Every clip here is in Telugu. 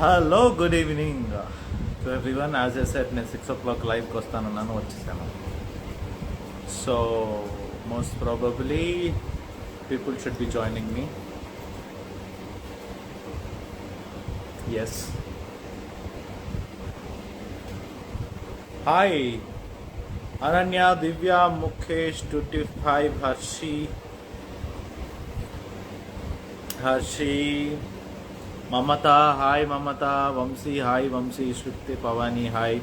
Hello good evening to everyone. As I said నేను 6 o'clock లైవ్కి వస్తానన్నాను, వచ్చేసాను. So most probably people should be joining me. Yes, hi Ananya, Divya, Mukesh, 25, Harshi, Mamata, hi Mamata, Vamshi, hi Vamshi, Shruti, Pavani, hi.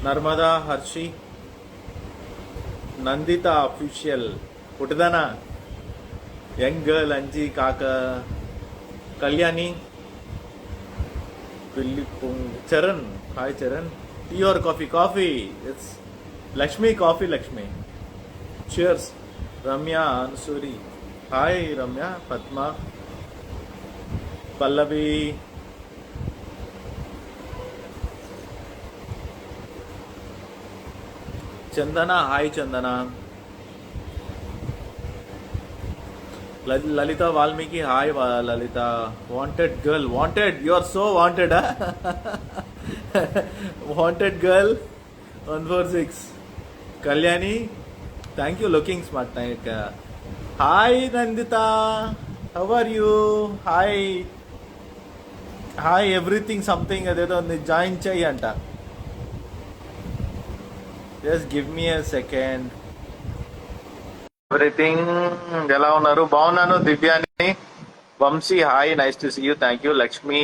Narmada, Harshi, Nandita official, పుట్టదనా, యంగ్ గర్ల్, అంజీ, కాక, Kalyani, Charan, hi Charan. Tea or coffee? Coffee. It's Lakshmi, coffee Lakshmi. Cheers. Ramya, Ansuri, hi Ramya. Padma, Pallavi, Chandana, hi Chandana. Lalitha Valmiki, hi Lalitha. Wanted girl, wanted, you are so wanted. Wanted girl 146. Kalyani, thank you, looking smart. Hi Nandita, how are you? Hi hi everything something అదేదో ఉంది, జాయిన్ చెయ్యి అంట. Just give me a second. Everything ఎలా ఉన్నారు? బాగున్నాను. Divyani, Vamshi, hi, nice to see you, thank you. Lakshmi,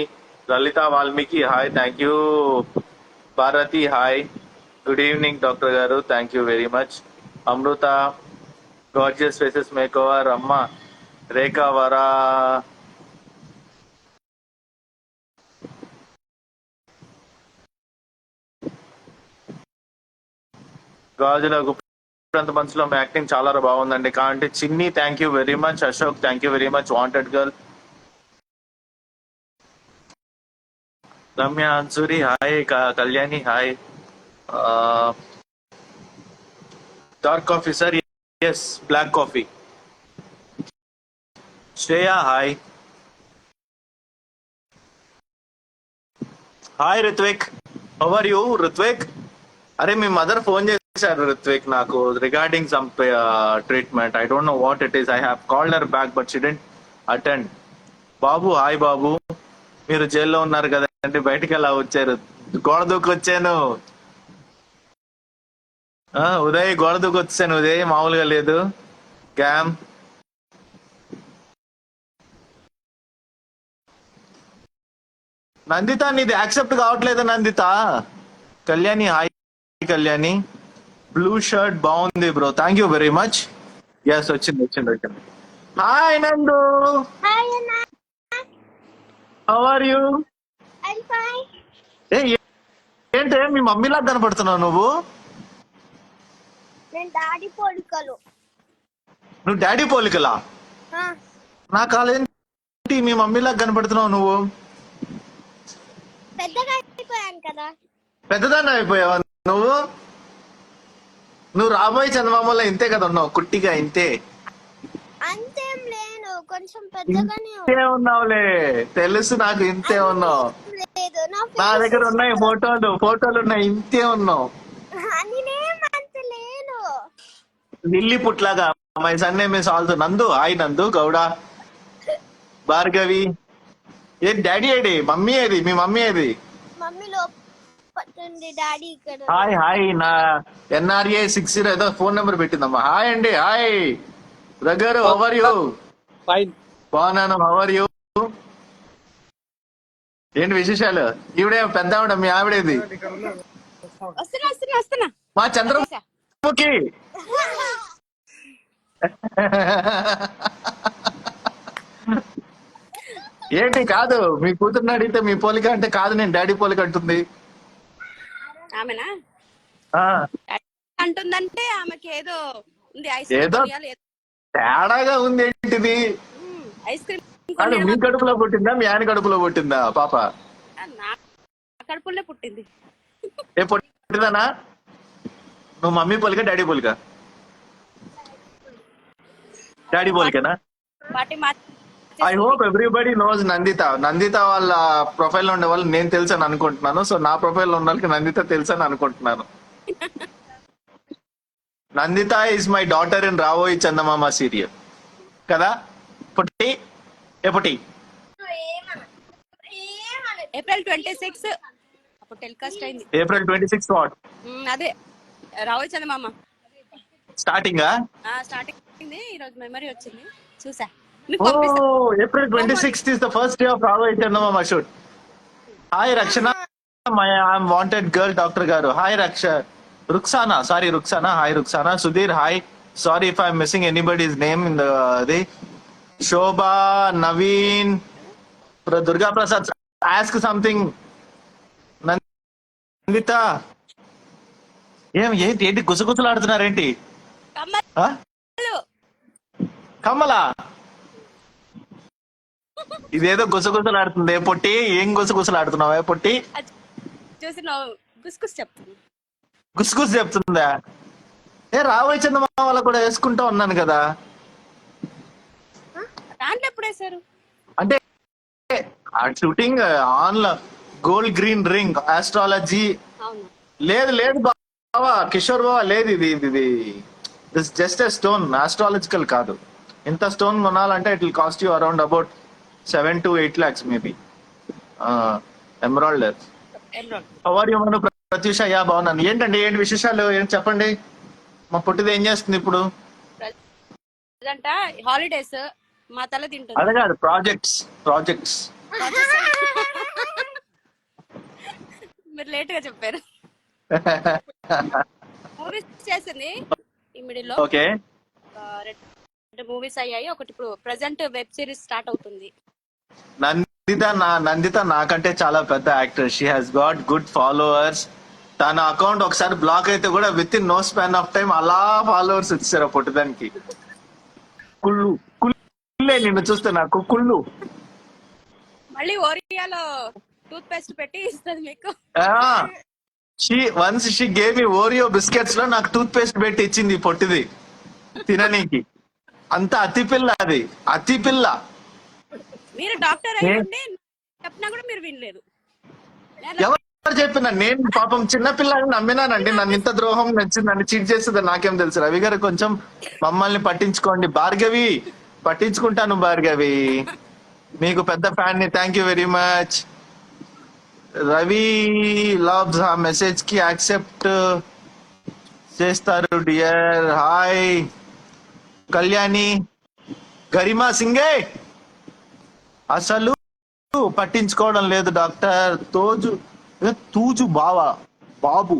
Lalitha Valmiki, hi, thank you. Bharati, hi, good evening doctor గారు, thank you very much. Amrita, gorgeous faces make over. అమ్మ రేఖా, వరా, గాజుల మనసులో మీ యాక్టింగ్ చాలా బాగుందండి. కాబట్టి Chinni, thank you very much. Ashok, thank you very much. Wanted girl. Ramya, Ansuri, hi. Kalyani, hi. Dark coffee sir? Yes, black coffee. Shreya, hi. Hi Ritvik, how are you Ritvik? అరే మీ మదర్ ఫోన్ చేశారు రిత్విక్ నాకు regarding some treatment. I don't know what it is. I have called her back but she didn't attend. Babu, hi Babu. మీరు జైల్లో ఉన్నారు కదండి, బయటికి ఎలా వచ్చారు? గోడ దూకి వచ్చాను. ఉదయ్, గోడ దూకి వచ్చాను ఉదయ్, మామూలుగా లేదు. క్యామ్, నందిత నీది యాక్సెప్ట్ కావట్లేదు Nandita. Kalyani, hi Kalyani. Blue shirt బాగుంది bro, thank you very much. Yes, వచ్చింది. Hi Nandu, how are you? ఏంటే మీ మమ్మీలా కనపడుతున్నావు నువ్వు? నువ్వు డాడీ పోలికలా? నా కాలేంటి మీ మమ్మీలా కనపడుతున్నావు నువ్వు? పెద్దదాన్ని అయిపోయావా నువ్వు? నువ్వు రాబోయే చందమామలో ఇంతే కదా ఉన్నావు, కుట్టిగా ఇంతే. ఇంతే ఉన్నావులే, తెలుసు నాకు, ఇంతే ఉన్నావు. నా దగ్గర ఉన్నాయి ఫోటోలు ఉన్నాయి, ఇంతే ఉన్నావు. లిల్లీ పుట్లాగా. My son name is also Nandu. Hi Nandu Gowda. Bhargavi, ఏ డాడీ ఏడి? మమ్మీ ఏది? మీ మమ్మీ ఏది? హాయ్. నా NRA 60 ఏదో ఫోన్ నెంబర్ పెట్టిందమ్మా. హాయ్ అండి, హాయ్ దగ్గర. How are you? బాగున్నాను, హౌ ఆర్ యూ? ఏంటి విశేషాలు? ఈవిడే పెద్ద ఆవిడ, మీ ఆవిడేది? మా చంద్రముఖి. ఏంటి కాదు, మీ కూతుర్ని అడిగితే మీ పోలిక అంటే కాదు, నేను డాడీ పోలిక అంటుంది. ఆమెనా అంటుందంటే ఆమెకి ఏదో ఉంది, ఏదో తేడాగా ఉంది. ఏంటిది? Ice cream. మీ కడుపులో పుట్టిందా మీ ఆయన కడుపులో పుట్టిందా పాప? కడుపులో పుట్టింది. పొట్టిదానా? నువ్వు మమ్మీ పోలిక డాడీ పోలిక? డాడీ పోలికనా? Party I hope everybody knows Nandita. Nandita వాళ్ళ ప్రొఫైల్ లో ఉండే వాళ్ళు నేను తెలుసు అని అనుకుంటున్నాను. సో నా ప్రొఫైల్ లో ఉన్న వాళ్ళకి నందిత తెలుసు అని అనుకుంటున్నాను. Nandita is my daughter in Ravoyi Chandamama serial కదా పొట్టి? ఏ పొట్టి? April 26 అప్పుడు టెలికాస్ట్ అయింది. April 26 what? అదే రావచ్చు అండి మామ. స్టార్టింగ్ స్టార్టింగ్ అయింది. ఈ రోజు మెమరీ వచ్చింది చూసా. April 26th is the first day of Ravoyi Chandamama shoot. Hi Rakshana, my I'm wanted girl doctor గారు. Hi Ruxana, sorry Ruxana. Hi Ruxana. Sudhir, hi. Sorry if I'm missing anybody's name in the Shobha, Naveen, Durga Prasad. Ask something. Nandita. ఏంటి గుసగుసలాడుతున్నారేంటి? కమలా ఇదేదో గుసగుసలాడుతుంది. పొట్టి ఏం గుసగుసలాడుతున్నావా పొట్టి? చూసి గుసగుస చెప్తుంది. గుసగుస చెప్తుందా? రావోయి చందమామ వాళ్ళ కూడా వేసుకుంటా ఉన్నాను కదా. దాంట్లో ఎప్పుడు వేసారు? అంటే shooting on gold green ring astrology. లేదు బావా, కిషోర్ బావా, లేదు ఇది జస్ట్ ఎ స్టోన్, ఆస్ట్రాలజికల్ కాదు. ఇంత స్టోన్ కొనాలంటే it will cost you around about 7 to 8 lakhs maybe. Emerald. How are you Manu? Pratyusha, yeah బాగున్నాను. ఏంటి విశేషాలు ఏంటి చెప్పండి. మా పుట్టిది ఏం చేస్తుంది ఇప్పుడు? హాలిడేస్ మా తల తింటుంది. అదే కాదు, ప్రాజెక్ట్స్ మీరు లేట్ గా చెప్పారు. మూవీస్ చేసింది ఈ మిడిల్ లో. ఓకే, 2 మూవీస్ అయ్యాయి. ఒకటి ఇప్పుడు ప్రెసెంట్ వెబ్ సిరీస్ స్టార్ట్ అవుతుంది. నందిత నాకంటే చాలా పెద్ద actor. She has got good followers. తన అకౌంట్ ఒకసారి బ్లాక్ అయితే కూడా within no span of time అలా ఫాలోవర్స్ వచ్చారు పుట్టదానికి. కుళ్ళే నిన్ను చూస్తే నాకు కుళ్ళు. మళ్ళీ ఓరియాలో టూత్ పేస్ట్ పెట్టి ఇస్తుంది మీకు. She gave me Oreo biscuits లో నాకు టూత్ పేస్ట్ పెట్టి ఇచ్చింది పొట్టిది తిననీకి. అంత అతి పిల్ల. మీరు డాక్టర్ అయ్యండి చెప్పినా కూడా మీరు వినలేదు. ఎవరు చెప్పినా? నేను పాపం చిన్నపిల్లని నమ్మినానండి. నన్ను ఇంత ద్రోహం నచ్చింది, నన్ను చీట్ చేస్తుంది నాకేం తెలుసు. రవి గారు కొంచెం మమ్మల్ని పట్టించుకోండి. భార్గవి, పట్టించుకుంటాను భార్గవి, మీకు పెద్ద ఫ్యాన్ ని. Thank you very much. Ravi loves ఆ మెసేజ్ కి యాక్సెప్ట్ చేస్తారు డియర్. హాయ్ కళ్యాణి. గరిమా సింగే అసలు పట్టించుకోవడం లేదు డాక్టర్. తూజు బాబు.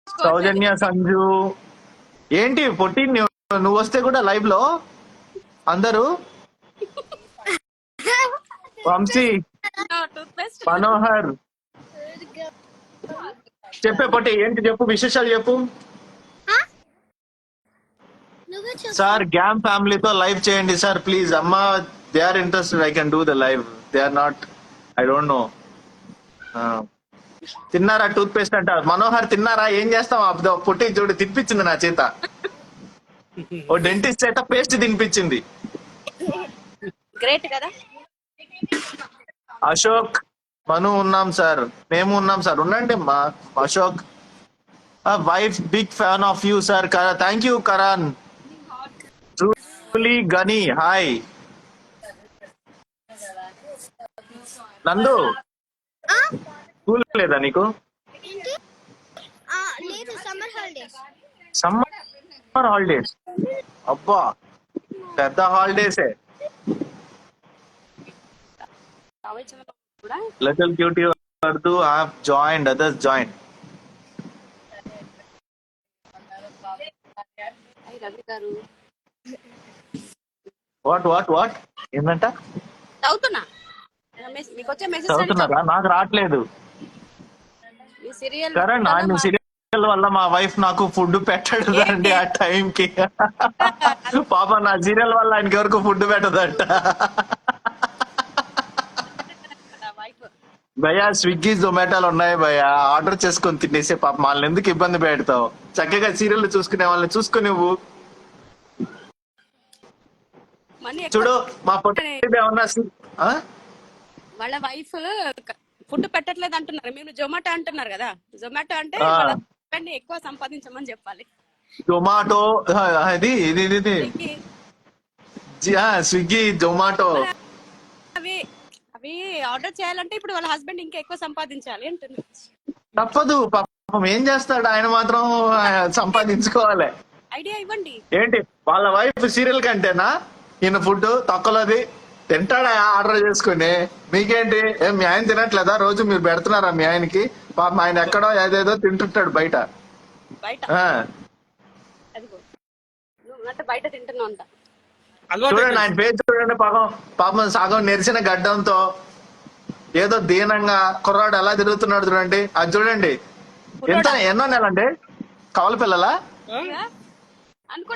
సౌజన్య, సంజు. ఏంటి పొట్టి నువ్వు వస్తే కూడా లైవ్ లో అందరూ? వంశీ, మనోహర్, చెప్పే పొట్టి ఏంటి చెప్పు, విశేషాలు చెప్పు. సార్ గ్యామ్ ఫ్యామిలీతో లైవ్ చేయండి సార్ ప్లీజ్. అమ్మా they are interested, I can do the live. They are not, I don't know. తిన్నారా టూత్ పేస్ట్ అంట. మనోహర్ తిన్నారా? ఏం చేస్తాం, పుట్టి చూడు తినిపించింది నా చేత. ఓ డెంటిస్ట్ చేత పేస్ట్ తినిపించింది. గ్రేట్ కదా. అశోక్, మను ఉన్నాం సార్, మేము ఉన్నాం సార్. ఉండండి మా Ashok. Wife big fan of you sir. Thank you Karan. Truly Gani, hi. Nandu, school లేదా నీకు? Summer holidays. అబ్బా పెద్ద హాలిడేసే. Little cutie Urdu have joined, others joined. What? ఏంటంట? చదువుతున్నా. మీకు వచ్చే మెసేజ్ చదువుతున్నారా? నాకు రావట్లేదు. కరణ్, ఆయన సీరియల్ వల్ల మా వైఫ్ నాకు ఫుడ్ పెట్టడండి ఆ టైం కి. పాప నా సీరియల్ వల్ల ఆయనకి ఎవరికి ఫుడ్ పెట్టదంట. భయ్యా స్విగ్గీ జొమాటోలు ఉన్నాయి భయ్యా, ఆర్డర్ చేసుకొని తినేసే పాప వాళ్ళని ఎందుకు ఇబ్బంది పెడతావు? చక్కగా సీరియల్ చూసుకునే వాళ్ళని చూసుకుని నువ్వు మనీ ఎక్కువ చూడు. మా పొట్టి ఏమన్నా ఆ? వాళ్ళ వైఫ్ ఫుడ్ పెట్టట్లేదు అంటున్నారు, మీరు జొమాటో అంటున్నారు కదా. జొమాటో అంటే ఆ, వాళ్ళ husband ని ఎక్కువ సంపాదించమని చెప్పాలి. జొమాటో ఇది ఇది ఇది ఇది. స్విగ్గీ స్విగ్గీ జొమాటో మరి అవి అవి ఆర్డర్ చేయాలంటే ఇప్పుడు వాళ్ళ హస్బెండ్ ఇంకా ఎక్కువ సంపాదించాలి అంటున్నారు. తప్పదు పాపం. ఏం చేస్తాడు ఆయన మాత్రం సంపాదించుకోవాలి. ఐడియా ఇవ్వండి. ఏంటి వాళ్ళ వైఫ్ సీరియల్ కంటేనా ఈయన ఫుడ్ తక్కువది తింటాడా ఆర్డర్ చేసుకుని? మీకేంటి ఏం మీ ఆయన తినట్లేదా? రోజు మీరు పెడుతున్నారా మీ ఆయనకి? పాపం ఆయన ఎక్కడో ఏదేదో తింటుంటాడు బయట. బయట ఆ, అదిగో నువ్వు అంటే బయట తింటున్నావు అంట. చూడండి ఆయన పేరు చూడండి. పాపం పాపం సగం నెరిసిన గడ్డంతో ఏదో దీనంగా కుర్రాడు ఎలా తిరుగుతున్నాడు చూడండి. అది చూడండి. ఎంత ఎన్నో నెలండి? కవల పిల్లలా?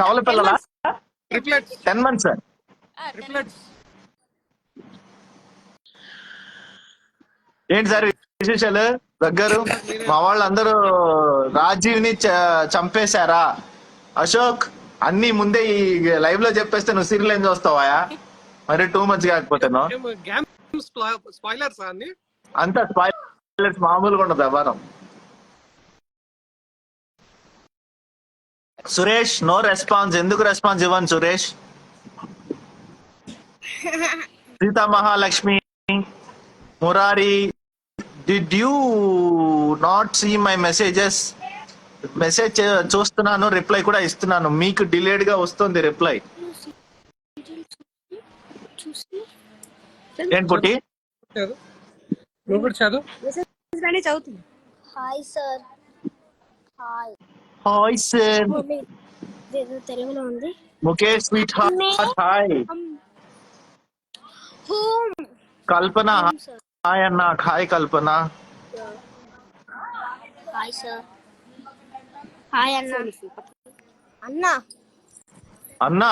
కవల పిల్లలా? 10 months. ఏంటి సార్ విశేషాలు? దగ్గరు మా వాళ్ళందరూ రాజీవ్ని చంపేశారా? అశోక్ అన్ని ముందే ఈ లైవ్ లో చెప్పేస్తే నువ్వు సీరియల్ ఏం చూస్తావా? మరి టూ మచ్ కాకపోతేనో స్పాయిలర్స్ అన్ని అంతా స్పాయిలర్స్ మామూలుగా ఉండదు వ్యవహారం. Suresh no response. ఎందుకు రెస్పాన్స్ ఇవ్వను Suresh? Sita Mahalakshmi Murari did you not see my messages? Message చూస్తున్నాను, రిప్లై కూడా ఇస్తున్నాను. మీకు డిలేడ్ గా వస్తుంది రిప్లై. ఏం పుట్టి నువ్వు కూడా చదువు. చదువుతుంది. Hi sir. Hi. Hi sir. తెలుగులో ఉంది. Mukesh sweet heart hi. Home. Kalpana sir. Hi అన్న. Hi Kalpana. Hi sir. Hi అన్న. అన్న అన్నా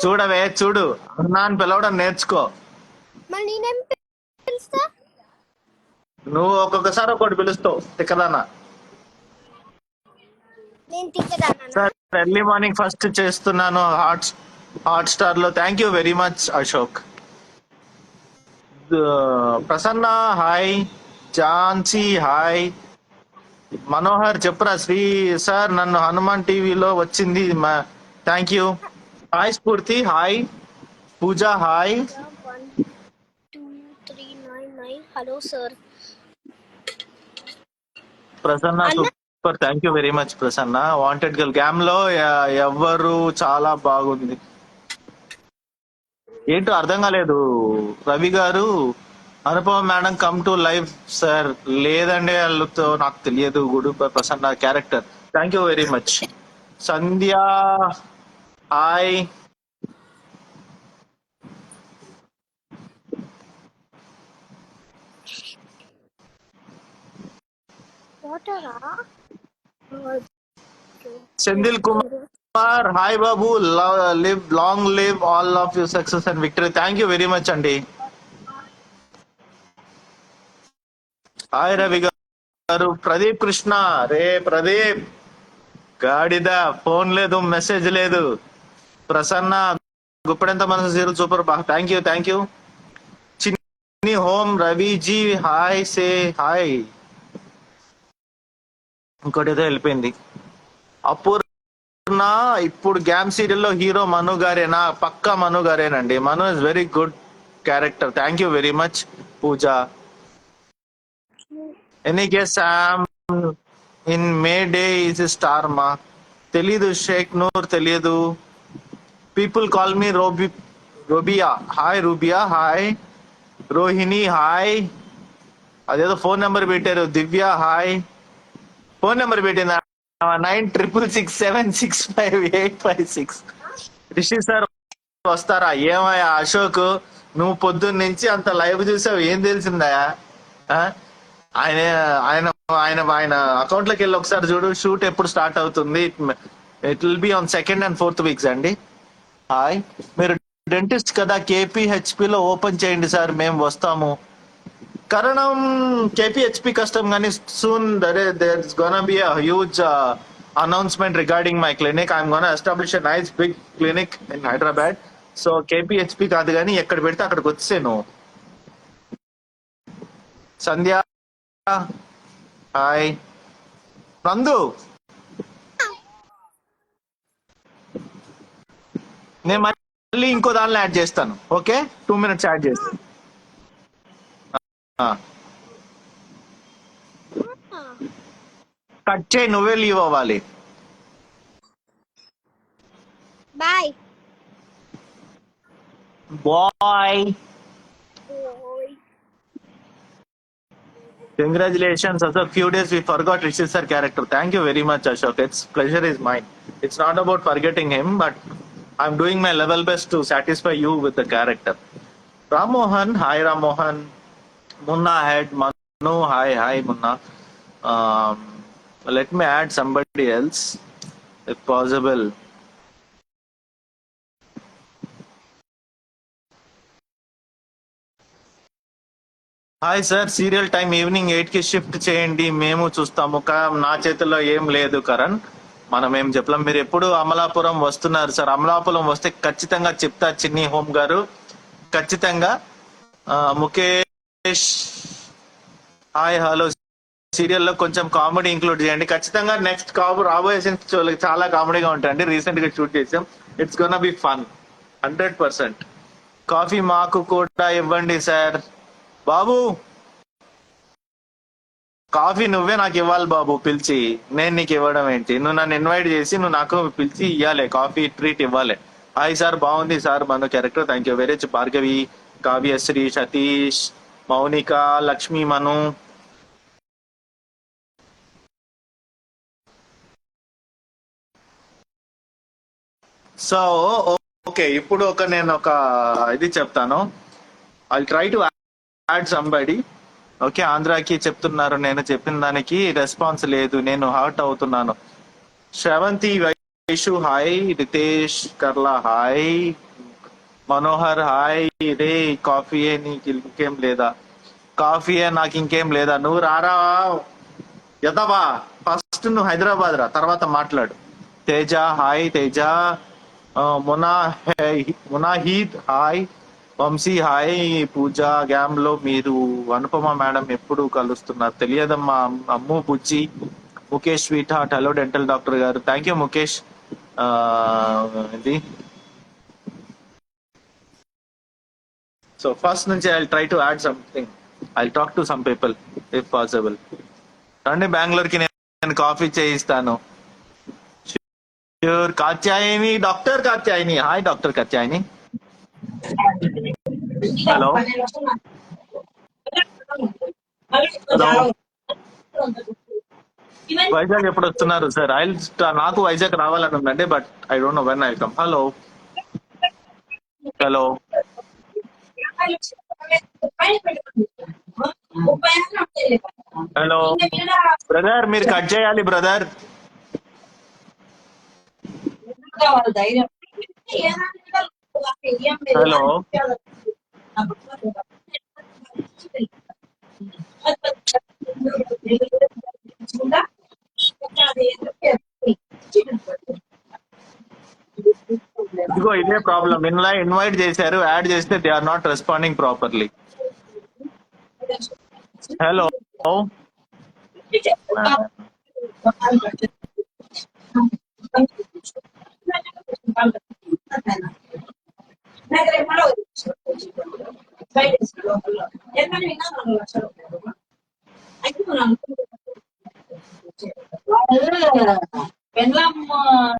చూడవే చూడు, అన్నా అని పిలవడం నేర్చుకో. మరి నేనేం పిలుస్తా? నువ్వు ఒక్కొక్కసారి ఒకటి పిలుస్తావు తిక్కదానా. నేను తిక్కదానా? సార్ ఎర్లీ మార్నింగ్ ఫస్ట్ చేస్తున్నాను హాట్ స్టార్ లో. Thank you very much Ashok. Prasanna hi. Jhansi hi. Manohar చెప్పురా. శ్రీ సార్ నన్ను హనుమాన్ టీవీలో వచ్చింది. Thank you. Hi Sphoorthi hi. Pooja hi. 12399. Hello sir. Prasanna super. Thank you very much Prasanna. Wanted girl గ్యామ్ లో ఎవరు చాలా బాగుంది. ఏంటో అర్థం కాలేదు రవి గారు. Anupama madam come to live sir. లేదండి వాళ్ళతో నాకు తెలియదు. గుడు Prasanna character. Thank you very much. Sandhya hi. వాటరా? Senthil Kumar hi Babu. Live long live all of you success and victory. Thank you very much అండి. హాయ్ రవి గారు. ప్రదీప్ కృష్ణ రే ప్రదీప్ గాడిద. ఫోన్ లేదు, మెసేజ్ లేదు. Prasanna Guppedantha Manasu zero super. Thank you thank you. Chinni home Raviji hi say hi. ఇంకోటి ఏదో వెళ్ళిపోయింది. అపూర్ణ ఇప్పుడు గ్యామ్ సీరియల్ లో హీరో మను గారేనా? పక్కా మను గారేనండి. Manu is very good character. Thank you very much Pooja. Any guess సామ్ ఇన్ మే డే ఈజ్ స్టార్ మా? తెలీదు. షేక్ నూర్ తెలియదు. People call me Robia hi. Rubia hi. Rohini hi. అదేదో ఫోన్ నెంబర్ పెట్టారు. దివ్య హాయ్. ఫోన్ నెంబర్ పెట్టిందా? 9667658556. రిషి సార్ వస్తారా? ఏమయ్యా అశోక్ నువ్వు పొద్దున్న నుంచి అంత లైవ్ చూసావు, ఏం తెలిసిందా? ఆయన ఆయన ఆయన ఆయన అకౌంట్ లోకి వెళ్ళి ఒకసారి చూడు. షూట్ ఎప్పుడు స్టార్ట్ అవుతుంది? It will be on 2nd and 4th weeks అండి. హాయ్. మీరు డెంటిస్ట్ కదా, KPHP లో ఓపెన్ చేయండి సార్, మేము వస్తాము. Karanam KPHP custom gani soon there's gonna be a huge announcement regarding my clinic. I'm gonna establish a nice big clinic in Hyderabad. So KPHP కాదు కానీ ఎక్కడ పెడితే అక్కడికి వచ్చాను. సంధ్య హాయ్. నందు నేను మళ్ళీ ఇంకో దానిలో యాడ్ చేస్తాను. ఓకే 2 minutes యాడ్ చేస్తాను. కట్ చేయి, నువ్వే లీవ్ అవ్వాలి. Bye bye. Congratulations. Also, few days we forgot Rishi sir character. Thank you very much, Ashok. It's pleasure is mine. It's not about forgetting him, but I'm doing my level best to satisfy you with the character. Ramohan, hi Ramohan. Munna head, Manu, hi Munna. Let me add somebody else, if possible. Hi sir, serial time evening 8 కి షిఫ్ట్ చేయండి, మేము చూస్తాము. నా చేతుల్లో ఏం లేదు కరణ్, మనం ఏం చెప్పలేం. మీరు ఎప్పుడు అమలాపురం వస్తున్నారు సార్? అమలాపురం వస్తే ఖచ్చితంగా చెప్తా చిన్ని హోమ్ గారు, ఖచ్చితంగా. Mukesh hi hello. సీరియల్లో కొంచెం కామెడీ ఇంక్లూడ్ చేయండి ఖచ్చితంగా. నెక్స్ట్ రాబోయే సీన్స్ చాలా కామెడీగా ఉంటాయండి. రీసెంట్ గా షూట్ చేసాం. It's gonna be fun 100%. Coffee మాకు కూడా ఇవ్వండి సార్. బాబు కాఫీ నువ్వే నాకు ఇవ్వాలి బాబు, పిలిచి. నేను నీకు ఇవ్వడం ఏంటి? నువ్వు నన్ను ఇన్వైట్ చేసి నువ్వు నాకు పిలిచి ఇవ్వాలి, కాఫీ ట్రీట్ ఇవ్వాలి. హాయ్ సార్, బాగుంది సార్ మన character, thank you very much. Bhargavi, Kavyasri, Satish, Mounika, Lakshmi, Manu. So okay, ఇప్పుడు నేను ఒక ఇది చెప్తాను. I try to add somebody. Okay, ఆంధ్రాకి చెప్తున్నారు, నేను చెప్పిన దానికి రెస్పాన్స్ లేదు, నేను హర్ట్ అవుతున్నాను. Sravanthi Vaishu hi, Ritesh Karla hi, Manohar hi. రే కాఫీయే నీకు ఇంకేం లేదా? కాఫీయే నాకు ఇంకేం లేదా? నువ్వు రారా యదవా, ఫస్ట్ నువ్వు హైదరాబాద్ రా, తర్వాత మాట్లాడు. Teja hi, Teja. Munahid hi, Vamshi hi. Pooja గ్యామ్ లో మీరు అనుపమ మేడం ఎప్పుడు కలుస్తున్నారు? తెలియదమ్మా. అమ్ము బుజ్జి. Mukesh sweet heart hello dental doctor గారు, థ్యాంక్ యూ ముఖేష్. ఇది సో ఫస్ట్ నుంచి I try to add something. I talk to some people if possible. రండి బెంగళూరుకి, నేను కాఫీ చేయిస్తాను. Sure. Katyayani, doctor Katyayani hi, doctor Katyayani. Hello hello. Vizag ఎప్పుడు వస్తున్నారు సార్? నాకు వైజాగ్ రావాలని ఉందండి, but I don't know when I come. Hello hello. Hello brother, మీరు కట్ చేయాలి బ్రదర్. హలో ఇదిగో ఇదే ప్రాబ్లం. ఇన్వైట్ చేశారు, యాడ్ చేస్తే they are not responding properly. Hello పెళ్ళమ్మ